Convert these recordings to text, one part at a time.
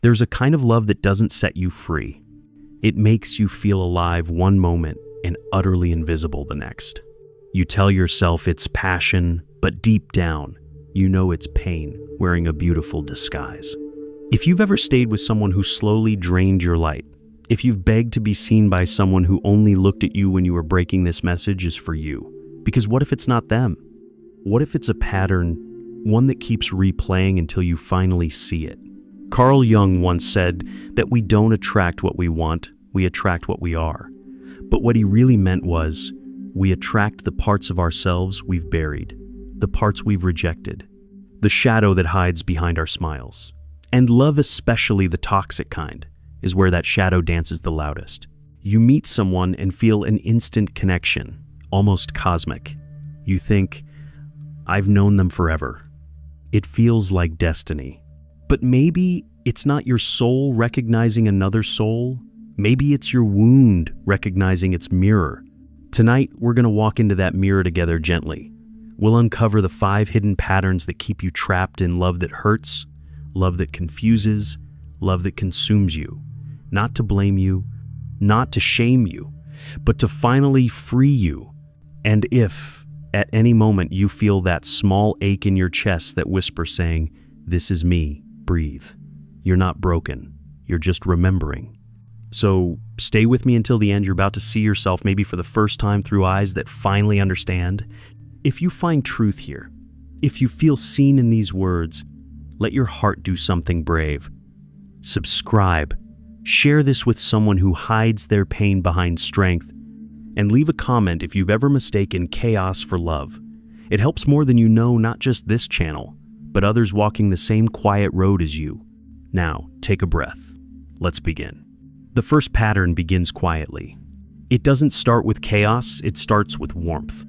There's a kind of love that doesn't set you free. It makes you feel alive one moment and utterly invisible the next. You tell yourself it's passion, but deep down, you know it's pain wearing a beautiful disguise. If you've ever stayed with someone who slowly drained your light, if you've begged to be seen by someone who only looked at you when you were breaking, this message is for you. Because what if it's not them? What if it's a pattern, one that keeps replaying until you finally see it? Carl Jung once said that we don't attract what we want, we attract what we are. But what he really meant was, we attract the parts of ourselves we've buried, the parts we've rejected, the shadow that hides behind our smiles. And love, especially the toxic kind, is where that shadow dances the loudest. You meet someone and feel an instant connection, almost cosmic. You think, I've known them forever. It feels like destiny. But maybe it's not your soul recognizing another soul. Maybe it's your wound recognizing its mirror. Tonight, we're going to walk into that mirror together gently. We'll uncover the 5 hidden patterns that keep you trapped in love that hurts, love that confuses, love that consumes you. Not to blame you, not to shame you, but to finally free you. And if, at any moment, you feel that small ache in your chest that whispers saying, "This is me, breathe," you're not broken, you're just remembering. So stay with me until the end. You're about to see yourself, maybe for the first time, through eyes that finally understand. If you find truth here, if you feel seen in these words, let your heart do something brave. Subscribe. Share this with someone who hides their pain behind strength. And leave a comment if you've ever mistaken chaos for love. It helps more than you know, not just this channel, but others walking the same quiet road as you. Now, take a breath. Let's begin. The first pattern begins quietly. It doesn't start with chaos, it starts with warmth.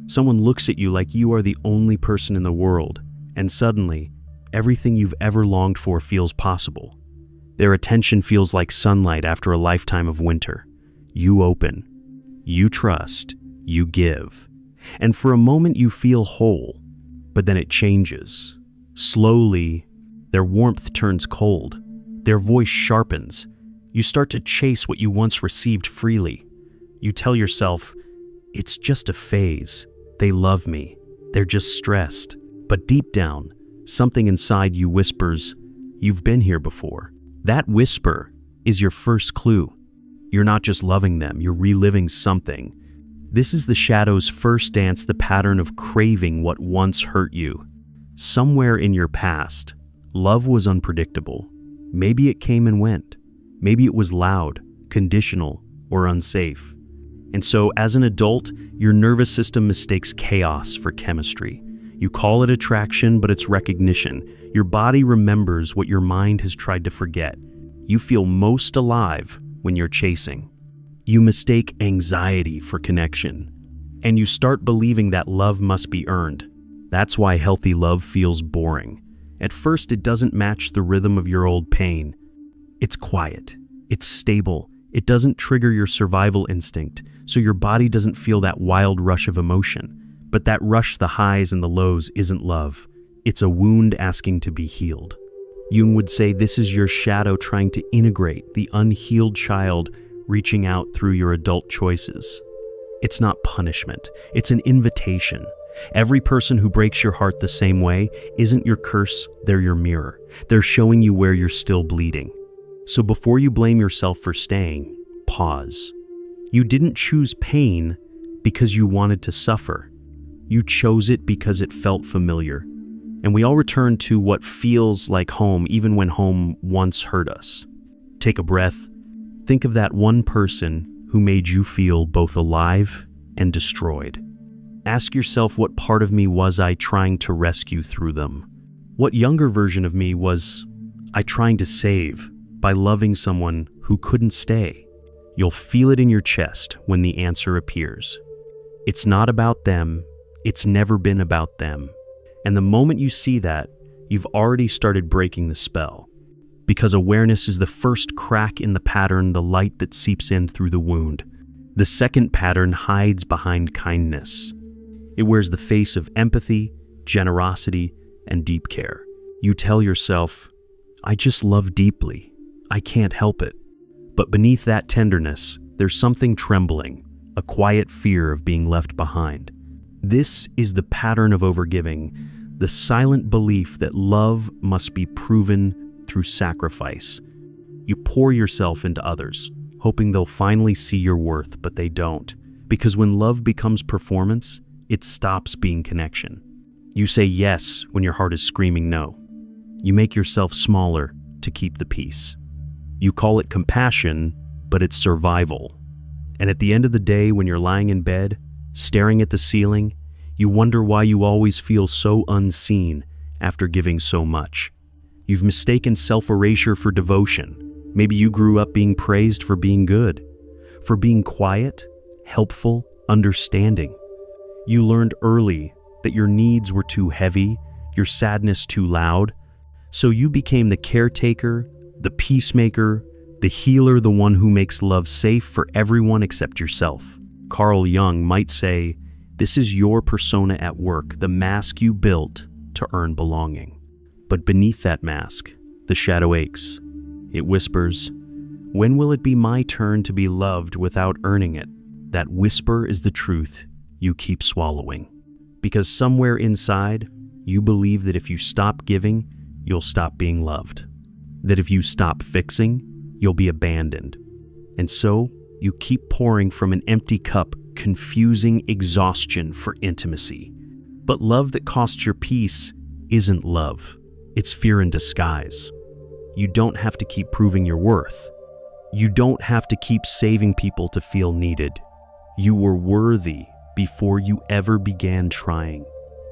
Someone looks at you like you are the only person in the world, and suddenly, everything you've ever longed for feels possible. Their attention feels like sunlight after a lifetime of winter. You open, you trust, you give. And for a moment you feel whole, but then it changes. Slowly, their warmth turns cold. Their voice sharpens. You start to chase what you once received freely. You tell yourself, it's just a phase. They love me. They're just stressed. But deep down, something inside you whispers, you've been here before. That whisper is your first clue. You're not just loving them, you're reliving something. This is the shadow's first dance, the pattern of craving what once hurt you. Somewhere in your past, love was unpredictable. Maybe it came and went. Maybe it was loud, conditional, or unsafe. And so, as an adult, your nervous system mistakes chaos for chemistry. You call it attraction, but it's recognition. Your body remembers what your mind has tried to forget. You feel most alive when you're chasing. You mistake anxiety for connection. And you start believing that love must be earned. That's why healthy love feels boring. At first, it doesn't match the rhythm of your old pain. It's quiet. It's stable. It doesn't trigger your survival instinct, so your body doesn't feel that wild rush of emotion. But that rush, the highs and the lows, isn't love. It's a wound asking to be healed. Jung would say this is your shadow trying to integrate the unhealed child reaching out through your adult choices. It's not punishment. It's an invitation. Every person who breaks your heart the same way isn't your curse, they're your mirror. They're showing you where you're still bleeding. So before you blame yourself for staying, pause. You didn't choose pain because you wanted to suffer. You chose it because it felt familiar. And we all return to what feels like home, even when home once hurt us. Take a breath. Think of that one person who made you feel both alive and destroyed. Ask yourself, what part of me was I trying to rescue through them? What younger version of me was I trying to save by loving someone who couldn't stay? You'll feel it in your chest when the answer appears. It's not about them. It's never been about them. And the moment you see that, you've already started breaking the spell. Because awareness is the first crack in the pattern, the light that seeps in through the wound. The second pattern hides behind kindness. It wears the face of empathy, generosity, and deep care. You tell yourself, I just love deeply. I can't help it. But beneath that tenderness, there's something trembling, a quiet fear of being left behind. This is the pattern of overgiving, the silent belief that love must be proven through sacrifice. You pour yourself into others, hoping they'll finally see your worth, but they don't. Because when love becomes performance, it stops being connection. You say yes when your heart is screaming no. You make yourself smaller to keep the peace. You call it compassion, but it's survival. And at the end of the day, when you're lying in bed, staring at the ceiling, you wonder why you always feel so unseen after giving so much. You've mistaken self-erasure for devotion. Maybe you grew up being praised for being good, for being quiet, helpful, understanding. You learned early that your needs were too heavy, your sadness too loud, so you became the caretaker, the peacemaker, the healer, the one who makes love safe for everyone except yourself. Carl Jung might say, this is your persona at work, the mask you built to earn belonging. But beneath that mask, the shadow aches. It whispers, when will it be my turn to be loved without earning it? That whisper is the truth you keep swallowing. Because somewhere inside, you believe that if you stop giving, you'll stop being loved. That if you stop fixing, you'll be abandoned. And so, you keep pouring from an empty cup, confusing exhaustion for intimacy. But love that costs your peace isn't love. It's fear in disguise. You don't have to keep proving your worth. You don't have to keep saving people to feel needed. You were worthy before you ever began trying.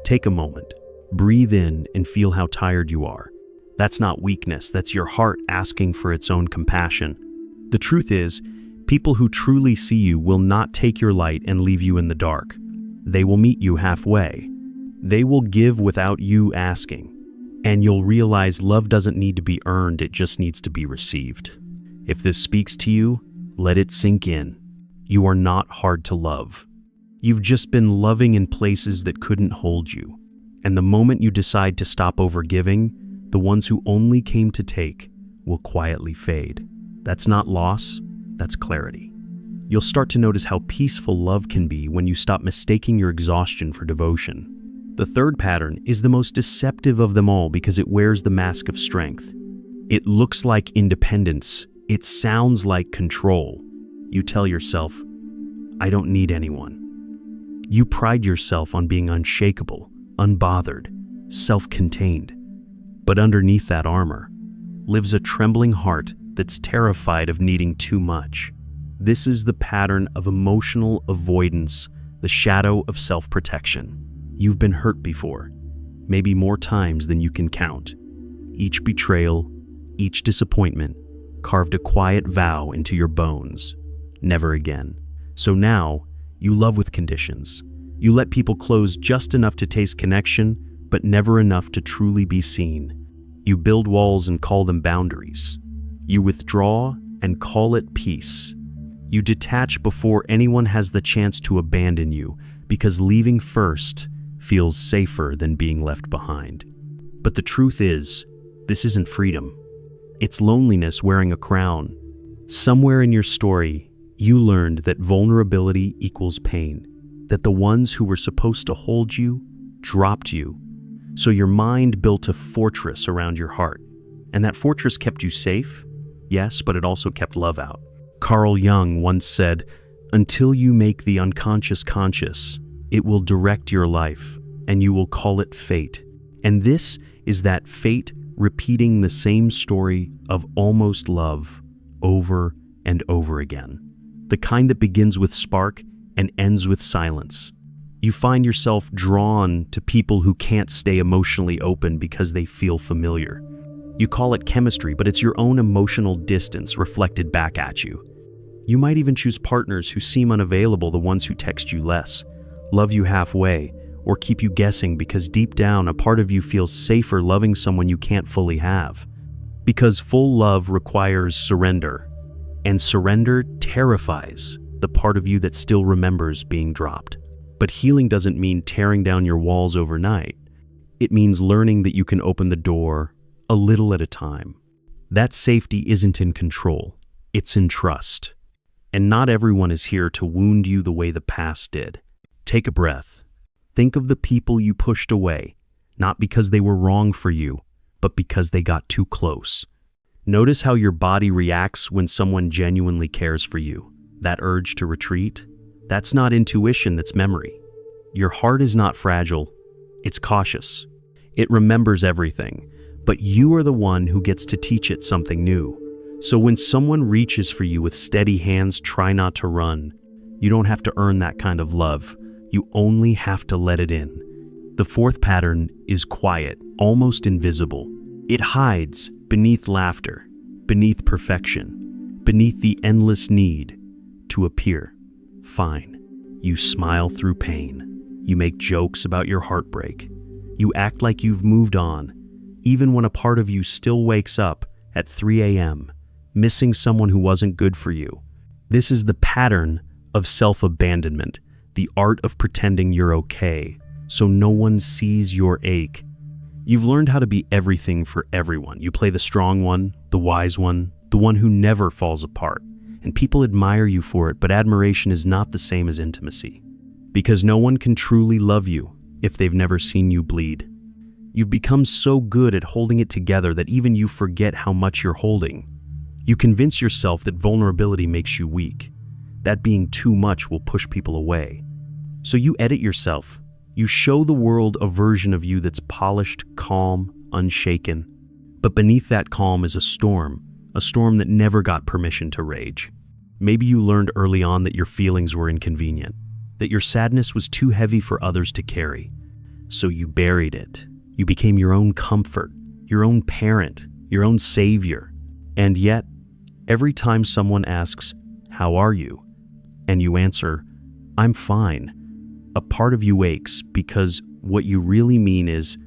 Take a moment. Breathe in and feel how tired you are. That's not weakness, that's your heart asking for its own compassion. The truth is, people who truly see you will not take your light and leave you in the dark. They will meet you halfway. They will give without you asking. And you'll realize love doesn't need to be earned, it just needs to be received. If this speaks to you, let it sink in. You are not hard to love. You've just been loving in places that couldn't hold you. And the moment you decide to stop overgiving, the ones who only came to take will quietly fade. That's not loss, that's clarity. You'll start to notice how peaceful love can be when you stop mistaking your exhaustion for devotion. The third pattern is the most deceptive of them all because it wears the mask of strength. It looks like independence. It sounds like control. You tell yourself, I don't need anyone. You pride yourself on being unshakable, unbothered, self-contained. But underneath that armor lives a trembling heart that's terrified of needing too much. This is the pattern of emotional avoidance, the shadow of self-protection. You've been hurt before, maybe more times than you can count. Each betrayal, each disappointment, carved a quiet vow into your bones. Never again. So now, you love with conditions. You let people close just enough to taste connection, but never enough to truly be seen. You build walls and call them boundaries. You withdraw and call it peace. You detach before anyone has the chance to abandon you, because leaving first feels safer than being left behind. But the truth is, this isn't freedom. It's loneliness wearing a crown. Somewhere in your story, you learned that vulnerability equals pain, that the ones who were supposed to hold you dropped you. So your mind built a fortress around your heart. And that fortress kept you safe, yes, but it also kept love out. Carl Jung once said, until you make the unconscious conscious, it will direct your life, and you will call it fate. And this is that fate repeating the same story of almost love over and over again. The kind that begins with spark and ends with silence. You find yourself drawn to people who can't stay emotionally open because they feel familiar. You call it chemistry, but it's your own emotional distance reflected back at you. You might even choose partners who seem unavailable, the ones who text you less, love you halfway, or keep you guessing because deep down a part of you feels safer loving someone you can't fully have. Because full love requires surrender, and surrender terrifies the part of you that still remembers being dropped. But healing doesn't mean tearing down your walls overnight. It means learning that you can open the door a little at a time. That safety isn't in control, it's in trust. And not everyone is here to wound you the way the past did. Take a breath. Think of the people you pushed away, not because they were wrong for you, but because they got too close. Notice how your body reacts when someone genuinely cares for you. That urge to retreat? That's not intuition, that's memory. Your heart is not fragile, it's cautious. It remembers everything, but you are the one who gets to teach it something new. So when someone reaches for you with steady hands, try not to run. You don't have to earn that kind of love. You only have to let it in. The fourth pattern is quiet, almost invisible. It hides beneath laughter, beneath perfection, beneath the endless need to appear fine. You smile through pain. You make jokes about your heartbreak. You act like you've moved on, even when a part of you still wakes up at 3 a.m., missing someone who wasn't good for you. This is the pattern of self-abandonment, the art of pretending you're okay, so no one sees your ache. You've learned how to be everything for everyone. You play the strong one, the wise one, the one who never falls apart. And people admire you for it, but admiration is not the same as intimacy. Because no one can truly love you if they've never seen you bleed. You've become so good at holding it together that even you forget how much you're holding. You convince yourself that vulnerability makes you weak. That being too much will push people away. So you edit yourself. You show the world a version of you that's polished, calm, unshaken. But beneath that calm is a storm that never got permission to rage. Maybe you learned early on that your feelings were inconvenient, that your sadness was too heavy for others to carry. So you buried it. You became your own comfort, your own parent, your own savior. And yet, every time someone asks, "How are you?" and you answer, "I'm fine," a part of you aches because what you really mean is,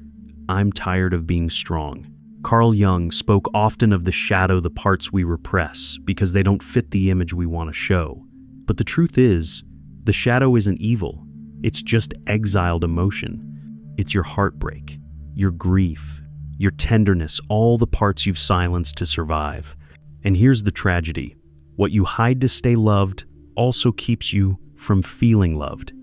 "I'm tired of being strong." Carl Jung spoke often of the shadow, the parts we repress, because they don't fit the image we want to show. But the truth is, the shadow isn't evil. It's just exiled emotion. It's your heartbreak, your grief, your tenderness, all the parts you've silenced to survive. And here's the tragedy. What you hide to stay loved also keeps you from feeling loved.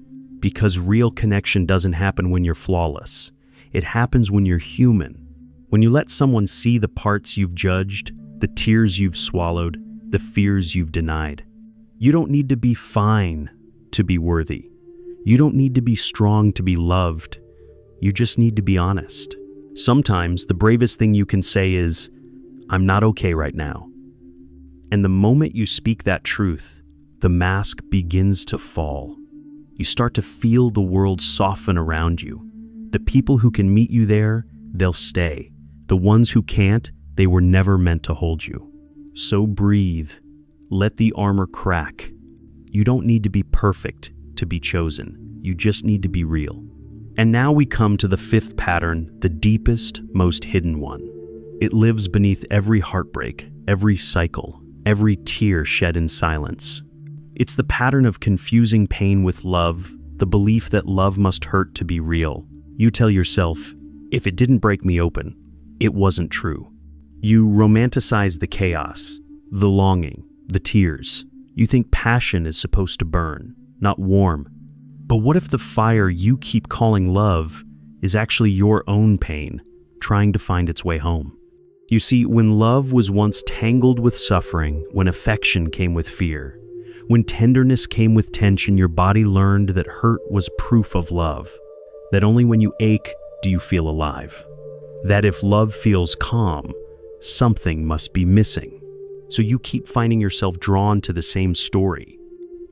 Because real connection doesn't happen when you're flawless. It happens when you're human. When you let someone see the parts you've judged, the tears you've swallowed, the fears you've denied. You don't need to be fine to be worthy. You don't need to be strong to be loved. You just need to be honest. Sometimes the bravest thing you can say is, "I'm not okay right now." And the moment you speak that truth, the mask begins to fall. You start to feel the world soften around you. The people who can meet you there, they'll stay. The ones who can't, they were never meant to hold you. So breathe. Let the armor crack. You don't need to be perfect to be chosen. You just need to be real. And now we come to the fifth pattern, the deepest, most hidden one. It lives beneath every heartbreak, every cycle, every tear shed in silence. It's the pattern of confusing pain with love, the belief that love must hurt to be real. You tell yourself, if it didn't break me open, it wasn't true. You romanticize the chaos, the longing, the tears. You think passion is supposed to burn, not warm. But what if the fire you keep calling love is actually your own pain, trying to find its way home? You see, when love was once tangled with suffering, when affection came with fear, when tenderness came with tension, your body learned that hurt was proof of love, that only when you ache do you feel alive, that if love feels calm, something must be missing. So you keep finding yourself drawn to the same story,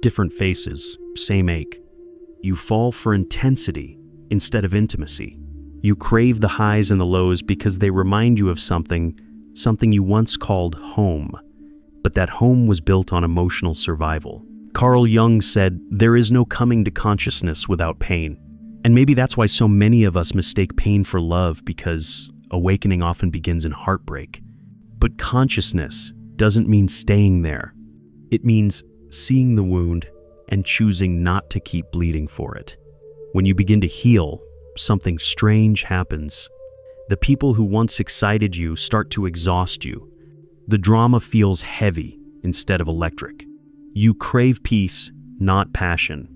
different faces, same ache. You fall for intensity instead of intimacy. You crave the highs and the lows because they remind you of something you once called home. But that home was built on emotional survival. Carl Jung said, "There is no coming to consciousness without pain." And maybe that's why so many of us mistake pain for love, because awakening often begins in heartbreak. But consciousness doesn't mean staying there. It means seeing the wound and choosing not to keep bleeding for it. When you begin to heal, something strange happens. The people who once excited you start to exhaust you. The drama feels heavy instead of electric. You crave peace, not passion.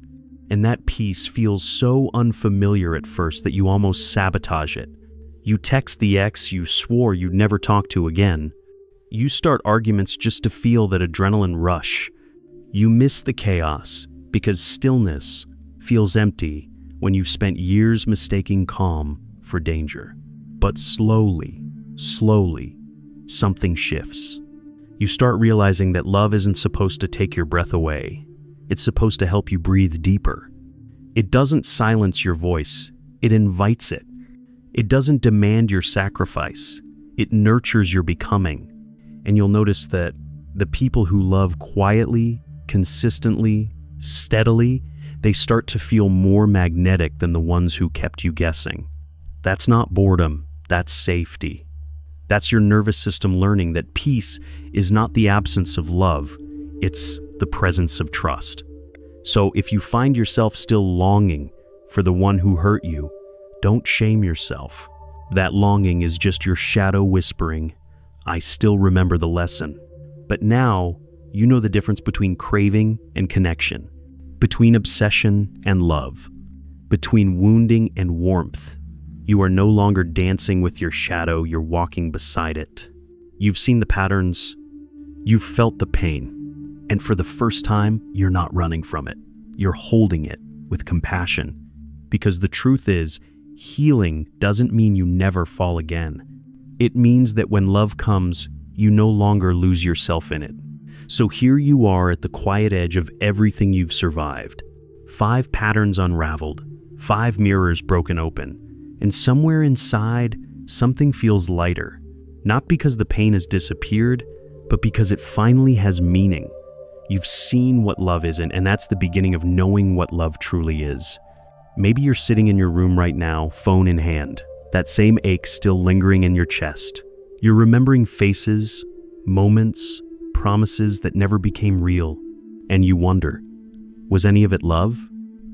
And that peace feels so unfamiliar at first that you almost sabotage it. You text the ex you swore you'd never talk to again. You start arguments just to feel that adrenaline rush. You miss the chaos because stillness feels empty when you've spent years mistaking calm for danger. But slowly, something shifts. You start realizing that love isn't supposed to take your breath away. It's supposed to help you breathe deeper. It doesn't silence your voice, it invites it. It doesn't demand your sacrifice, it nurtures your becoming. And you'll notice that the people who love quietly, consistently, steadily, they start to feel more magnetic than the ones who kept you guessing. That's not boredom, that's safety. That's your nervous system learning that peace is not the absence of love, it's the presence of trust. So if you find yourself still longing for the one who hurt you, don't shame yourself. That longing is just your shadow whispering, I still remember the lesson. But now, you know the difference between craving and connection, between obsession and love, between wounding and warmth. You are no longer dancing with your shadow, you're walking beside it. You've seen the patterns, you've felt the pain, and for the first time, you're not running from it. You're holding it with compassion. Because the truth is, healing doesn't mean you never fall again. It means that when love comes, you no longer lose yourself in it. So here you are at the quiet edge of everything you've survived. 5 patterns unraveled, 5 mirrors broken open, and somewhere inside, something feels lighter. Not because the pain has disappeared, but because it finally has meaning. You've seen what love isn't, and that's the beginning of knowing what love truly is. Maybe you're sitting in your room right now, phone in hand, that same ache still lingering in your chest. You're remembering faces, moments, promises that never became real, and you wonder, was any of it love?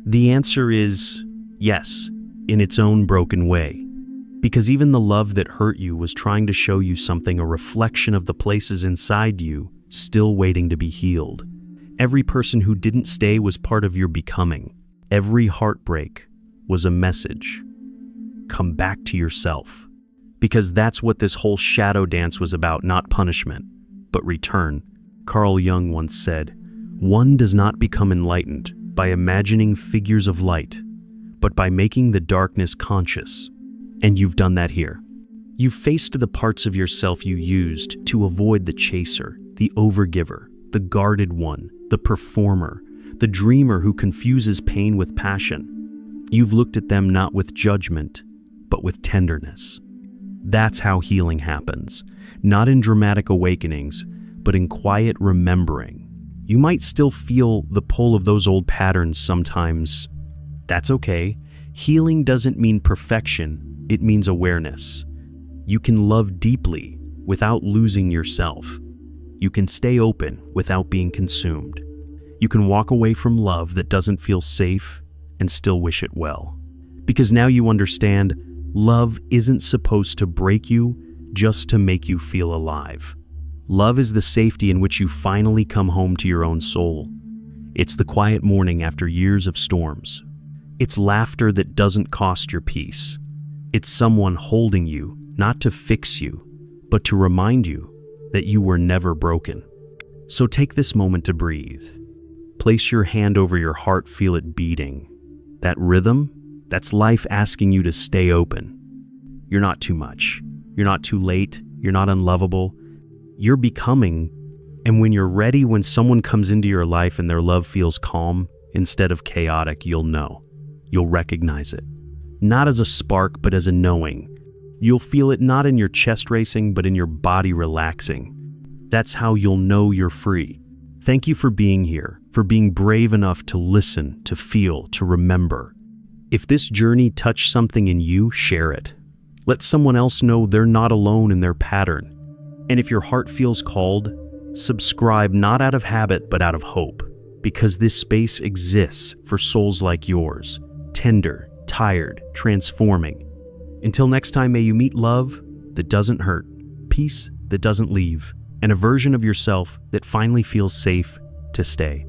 The answer is yes, in its own broken way. Because even the love that hurt you was trying to show you something, a reflection of the places inside you still waiting to be healed. Every person who didn't stay was part of your becoming. Every heartbreak was a message. Come back to yourself. Because that's what this whole shadow dance was about, not punishment, but return. Carl Jung once said, "One does not become enlightened by imagining figures of light, but by making the darkness conscious." And you've done that here. You've faced the parts of yourself you used to avoid the chaser, the overgiver, the guarded one, the performer, the dreamer who confuses pain with passion. You've looked at them not with judgment, but with tenderness. That's how healing happens, not in dramatic awakenings, but in quiet remembering. You might still feel the pull of those old patterns sometimes. That's okay. Healing doesn't mean perfection, it means awareness. You can love deeply without losing yourself. You can stay open without being consumed. You can walk away from love that doesn't feel safe and still wish it well. Because now you understand, love isn't supposed to break you just to make you feel alive. Love is the safety in which you finally come home to your own soul. It's the quiet morning after years of storms. It's laughter that doesn't cost your peace. It's someone holding you, not to fix you, but to remind you that you were never broken. So take this moment to breathe. Place your hand over your heart, feel it beating. That rhythm, that's life asking you to stay open. You're not too much. You're not too late. You're not unlovable. You're becoming. And when you're ready, when someone comes into your life and their love feels calm instead of chaotic, you'll know. You'll recognize it. Not as a spark, but as a knowing. You'll feel it not in your chest racing, but in your body relaxing. That's how you'll know you're free. Thank you for being here, for being brave enough to listen, to feel, to remember. If this journey touched something in you, share it. Let someone else know they're not alone in their pattern. And if your heart feels called, subscribe not out of habit, but out of hope. Because this space exists for souls like yours, tender, tired, transforming. Until next time, may you meet love that doesn't hurt, peace that doesn't leave, and a version of yourself that finally feels safe to stay.